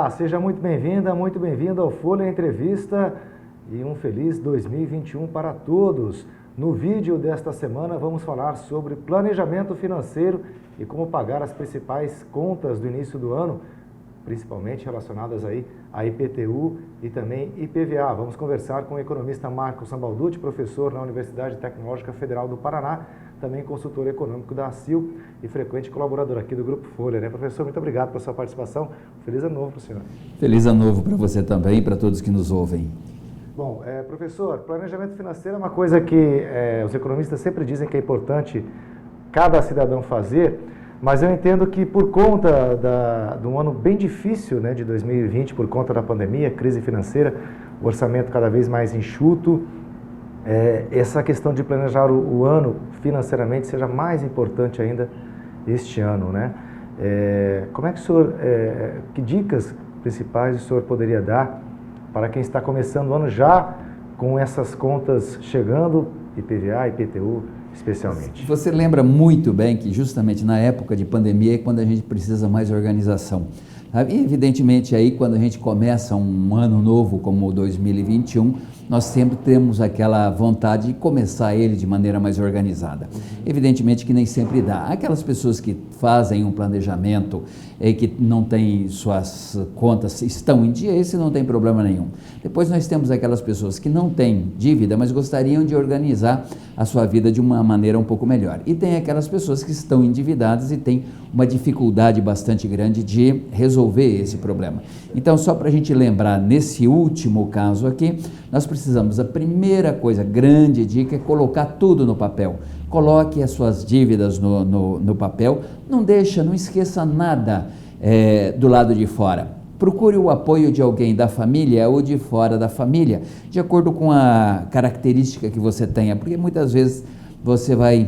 Olá, seja muito bem-vinda, muito bem-vindo ao Folha Entrevista e um feliz 2021 para todos. No vídeo desta semana vamos falar sobre planejamento financeiro e como pagar as principais contas do início do ano, principalmente relacionadas aí a IPTU e também IPVA. Vamos conversar com o economista Marcos Sambalducci, professor na Universidade Tecnológica Federal do Paraná, também consultor econômico da ACIL e frequente colaborador aqui do Grupo Folha, né? Professor, muito obrigado pela sua participação. Feliz ano novo para o senhor. Feliz ano novo para você também e para todos que nos ouvem. Bom, professor, planejamento financeiro é uma coisa que os economistas sempre dizem que é importante cada cidadão fazer, mas eu entendo que por conta de um ano bem difícil, né, de 2020, por conta da pandemia, crise financeira, o orçamento cada vez mais enxuto, essa questão de planejar o ano financeiramente seja mais importante ainda este ano, né? Como é que o senhor, que dicas principais o senhor poderia dar para quem está começando o ano já com essas contas chegando, IPVA, IPTU especialmente? Você lembra muito bem que justamente na época de pandemia é quando a gente precisa mais organização. E evidentemente aí quando a gente começa um ano novo como o 2021, nós sempre temos aquela vontade de começar ele de maneira mais organizada. Evidentemente que nem sempre dá. Aquelas pessoas que fazem um planejamento e que não têm suas contas, estão em dia, esse não tem problema nenhum. Depois nós temos aquelas pessoas que não têm dívida, mas gostariam de organizar a sua vida de uma maneira um pouco melhor. E tem aquelas pessoas que estão endividadas e têm uma dificuldade bastante grande de resolver esse problema. Então, só para a gente lembrar, nesse último caso aqui, nós precisamos, a primeira coisa, grande dica, é colocar tudo no papel. Coloque as suas dívidas no papel, não esqueça nada do lado de fora. Procure o apoio de alguém da família ou de fora da família, de acordo com a característica que você tenha, porque muitas vezes você vai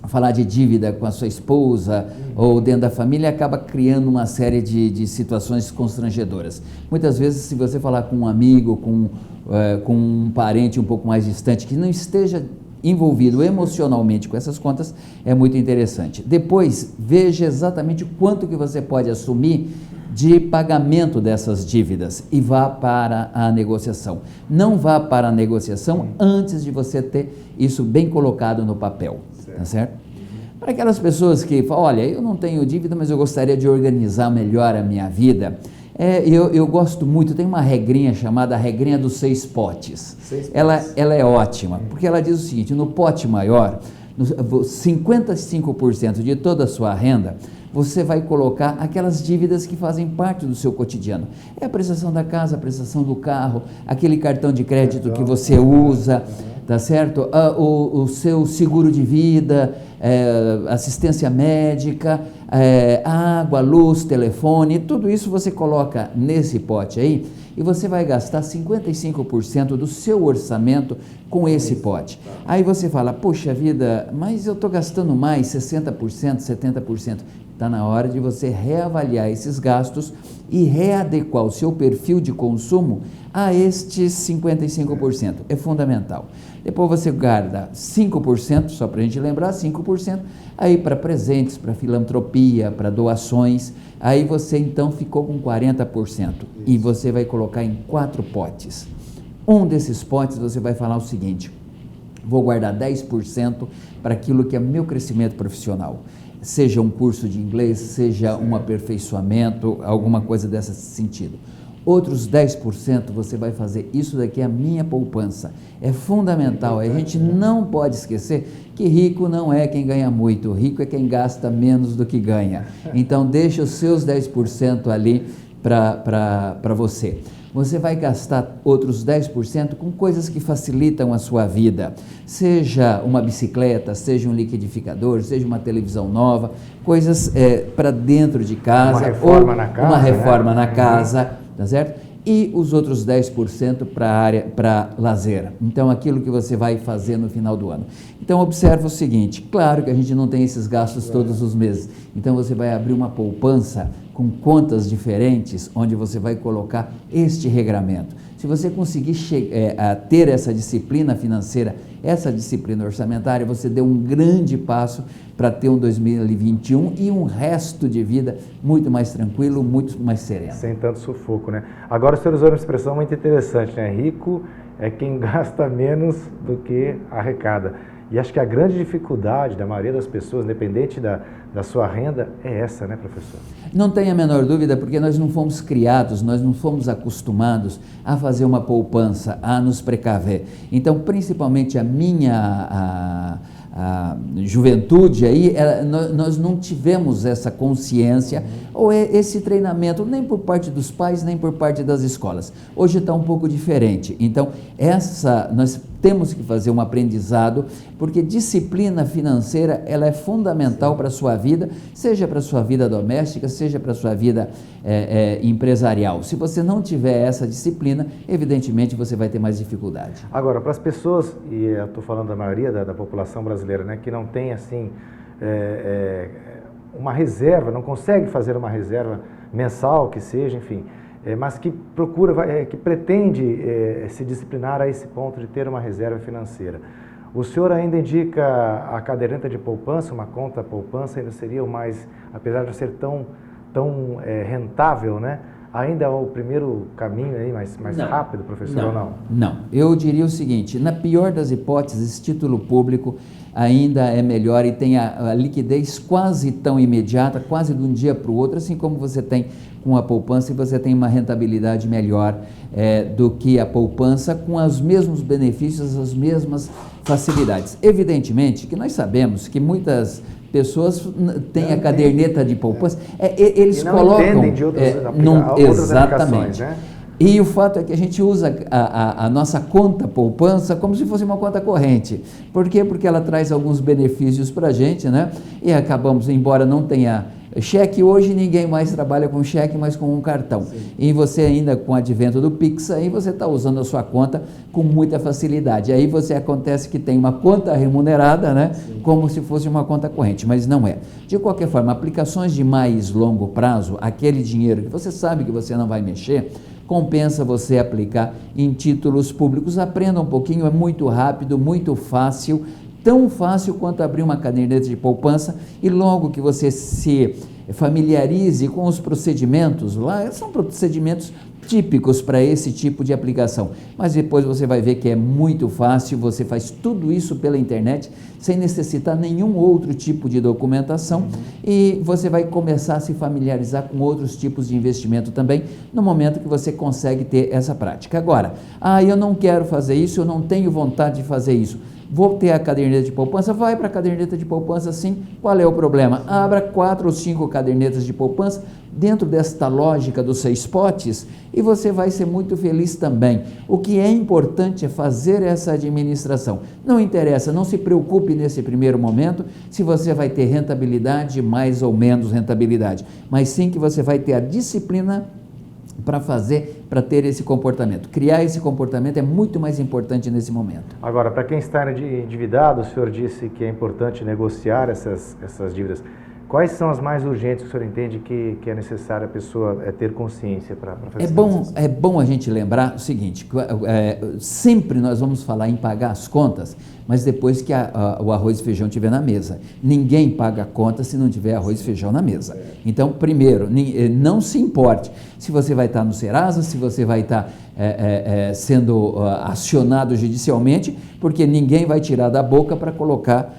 falar de dívida com a sua esposa ou dentro da família, acaba criando uma série de situações constrangedoras. Muitas vezes, se você falar com um amigo, com um parente um pouco mais distante, que não esteja envolvido emocionalmente com essas contas, é muito interessante. Depois, veja exatamente quanto que você pode assumir de pagamento dessas dívidas e vá para a negociação. Não vá para a negociação antes de você ter isso bem colocado no papel, tá certo? Para aquelas pessoas que falam, olha, eu não tenho dívida, mas eu gostaria de organizar melhor a minha vida, eu gosto muito, tem uma regrinha chamada regrinha dos 6 potes. Ela é ótima, porque ela diz o seguinte, no pote maior, 55% de toda a sua renda, você vai colocar aquelas dívidas que fazem parte do seu cotidiano. É a prestação da casa, a prestação do carro, aquele cartão de crédito que você usa, tá certo? O seu seguro de vida, assistência médica, água, luz, telefone, tudo isso você coloca nesse pote aí e você vai gastar 55% do seu orçamento com esse pote. Aí você fala, poxa vida, mas eu estou gastando mais, 60%, 70%. Está na hora de você reavaliar esses gastos e readequar o seu perfil de consumo a estes 55%. É fundamental. Depois você guarda 5%, só para a gente lembrar, 5%, aí para presentes, para filantropia, para doações. Aí você então ficou com 40% e você vai colocar em 4 potes. Um desses potes você vai falar o seguinte, vou guardar 10% para aquilo que é meu crescimento profissional. Seja um curso de inglês, seja um aperfeiçoamento, alguma coisa desse sentido. Outros 10% você vai fazer, isso daqui é a minha poupança. É fundamental, a gente não pode esquecer que rico não é quem ganha muito, rico é quem gasta menos do que ganha. Então deixa os seus 10% ali para você. Você vai gastar outros 10% com coisas que facilitam a sua vida, seja uma bicicleta, seja um liquidificador, seja uma televisão nova, coisas para dentro de casa, uma reforma na casa, uma reforma na casa, tá certo? E os outros 10% para lazer. Então, aquilo que você vai fazer no final do ano. Então, observa o seguinte, claro que a gente não tem esses gastos todos os meses, então você vai abrir uma poupança com contas diferentes, onde você vai colocar este regramento. Se você conseguir ter essa disciplina financeira essa disciplina orçamentária, você deu um grande passo para ter um 2021 e um resto de vida muito mais tranquilo, muito mais sereno. Sem tanto sufoco, né? Agora o senhor usou uma expressão muito interessante, né? Rico é quem gasta menos do que arrecada. E acho que a grande dificuldade da maioria das pessoas, independente da sua renda, é essa, né, professor? Não tenha a menor dúvida, porque nós não fomos criados, nós não fomos acostumados a fazer uma poupança, a nos precaver. Então, principalmente a minha juventude aí, nós não tivemos essa consciência ou esse treinamento, nem por parte dos pais, nem por parte das escolas. Hoje está um pouco diferente. Então, nós temos que fazer um aprendizado, porque disciplina financeira, ela é fundamental para a sua vida, seja para a sua vida doméstica, seja para a sua vida empresarial. Se você não tiver essa disciplina, evidentemente você vai ter mais dificuldade. Agora, para as pessoas, e eu estou falando da maioria da população brasileira, né, que não tem assim uma reserva, não consegue fazer uma reserva mensal, que seja, enfim, mas que procura, que pretende se disciplinar a esse ponto de ter uma reserva financeira. O senhor ainda indica a caderneta de poupança, uma conta poupança, ainda seria o mais, apesar de ser tão rentável, né? Ainda é o primeiro caminho aí mais rápido, professor, ou não? Não, eu diria o seguinte, na pior das hipóteses, título público ainda é melhor e tem a liquidez quase tão imediata, quase de um dia para o outro, assim como você tem com a poupança, e você tem uma rentabilidade melhor do que a poupança, com os mesmos benefícios, as mesmas facilidades. Evidentemente que nós sabemos que muitas pessoas têm a caderneta de poupança, eles não colocam... entendem de outras aplicações, né? E o fato é que a gente usa a nossa conta poupança como se fosse uma conta corrente. Por quê? Porque ela traz alguns benefícios para a gente, né? E acabamos, embora não tenha cheque, hoje ninguém mais trabalha com cheque, mas com um cartão. Sim. E você ainda, com o advento do Pix, aí você está usando a sua conta com muita facilidade. Aí acontece que tem uma conta remunerada, né? Sim. Como se fosse uma conta corrente, mas não é. De qualquer forma, aplicações de mais longo prazo, aquele dinheiro que você sabe que você não vai mexer, compensa você aplicar em títulos públicos. Aprenda um pouquinho, é muito rápido, muito fácil, tão fácil quanto abrir uma caderneta de poupança, e logo que você se familiarize com os procedimentos, lá são procedimentos típicos para esse tipo de aplicação, mas depois você vai ver que é muito fácil, você faz tudo isso pela internet, sem necessitar nenhum outro tipo de documentação, e você vai começar a se familiarizar com outros tipos de investimento também, no momento que você consegue ter essa prática. Agora, eu não quero fazer isso, eu não tenho vontade de fazer isso, vou ter a caderneta de poupança, vai para a caderneta de poupança sim, qual é o problema? Abra 4 ou 5 cadernetas de poupança dentro desta lógica dos 6 potes e você vai ser muito feliz também. O que é importante é fazer essa administração. Não interessa, não se preocupe nesse primeiro momento se você vai ter rentabilidade, mais ou menos rentabilidade, mas sim que você vai ter a disciplina para ter esse comportamento. Criar esse comportamento é muito mais importante nesse momento. Agora, para quem está endividado, o senhor disse que é importante negociar essas dívidas. Quais são as mais urgentes que o senhor entende que é necessário a pessoa ter consciência para fazer isso? É bom a gente lembrar o seguinte, sempre nós vamos falar em pagar as contas, mas depois que o arroz e feijão estiver na mesa. Ninguém paga a conta se não tiver arroz e feijão na mesa. Então, primeiro, não se importe se você vai estar no Serasa, se você vai estar sendo acionado judicialmente, porque ninguém vai tirar da boca para colocar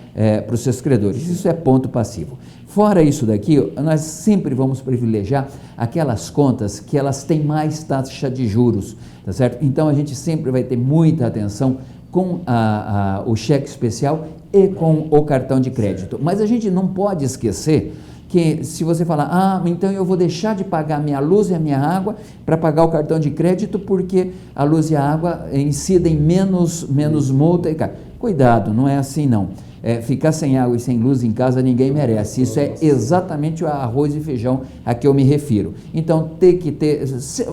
para os seus credores. Isso é ponto passivo. Fora isso daqui, nós sempre vamos privilegiar aquelas contas que elas têm mais taxa de juros, tá certo? Então, a gente sempre vai ter muita atenção com o cheque especial e com o cartão de crédito. Mas a gente não pode esquecer que se você falar, então eu vou deixar de pagar a minha luz e a minha água para pagar o cartão de crédito porque a luz e a água incidem menos multa. Cuidado, não é assim não. Ficar sem água e sem luz em casa ninguém merece. Isso é exatamente o arroz e feijão a que eu me refiro. Então,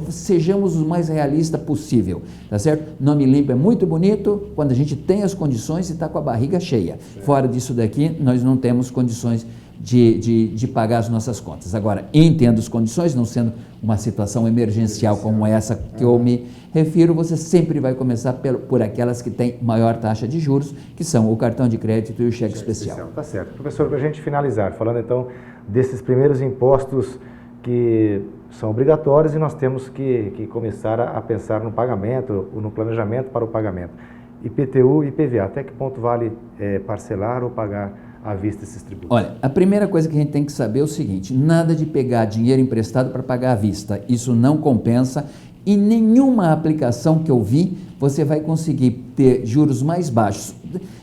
sejamos o mais realista possível, tá certo? Nome limpo é muito bonito quando a gente tem as condições e está com a barriga cheia. Fora disso daqui, nós não temos condições de pagar as nossas contas. Agora, entendo as condições, não sendo uma situação emergencial como essa que eu me refiro, você sempre vai começar por aquelas que têm maior taxa de juros, que são o cartão de crédito e o cheque especial. Tá certo. Professor, para a gente finalizar, falando então desses primeiros impostos que são obrigatórios e nós temos que começar a pensar no pagamento, no planejamento para o pagamento. IPTU e IPVA, até que ponto vale parcelar ou pagar à vista esses tributos? Olha, a primeira coisa que a gente tem que saber é o seguinte: nada de pegar dinheiro emprestado para pagar à vista, isso não compensa. E nenhuma aplicação que eu vi, você vai conseguir ter juros mais baixos.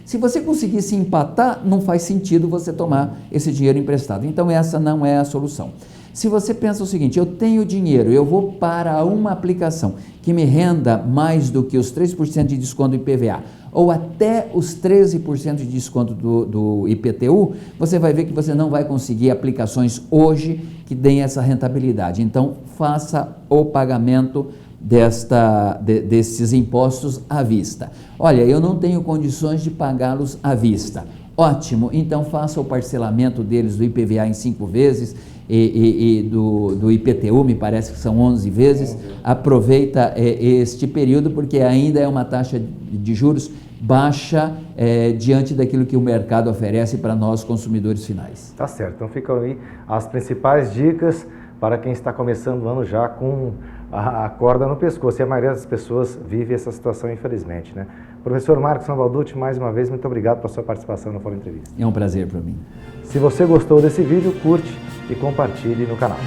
Se você conseguir se empatar, não faz sentido você tomar esse dinheiro emprestado. Então essa não é a solução. Se você pensa o seguinte: eu tenho dinheiro, eu vou para uma aplicação que me renda mais do que os 3% de desconto do IPVA, ou até os 13% de desconto do IPTU, você vai ver que você não vai conseguir aplicações hoje que deem essa rentabilidade. Então, faça o pagamento desses impostos à vista. Olha, eu não tenho condições de pagá-los à vista. Ótimo, então faça o parcelamento deles do IPVA em 5 vezes e do IPTU, me parece que são 11 vezes. Aproveita este período, porque ainda é uma taxa de juros baixa diante daquilo que o mercado oferece para nós, consumidores finais. Tá certo, então ficam aí as principais dicas para quem está começando o ano já com a corda no pescoço, e a maioria das pessoas vive essa situação, infelizmente, né? Professor Marcos Salvalducci, mais uma vez, muito obrigado pela sua participação no Fórum Entrevista. É um prazer para mim. Se você gostou desse vídeo, curte e compartilhe no canal.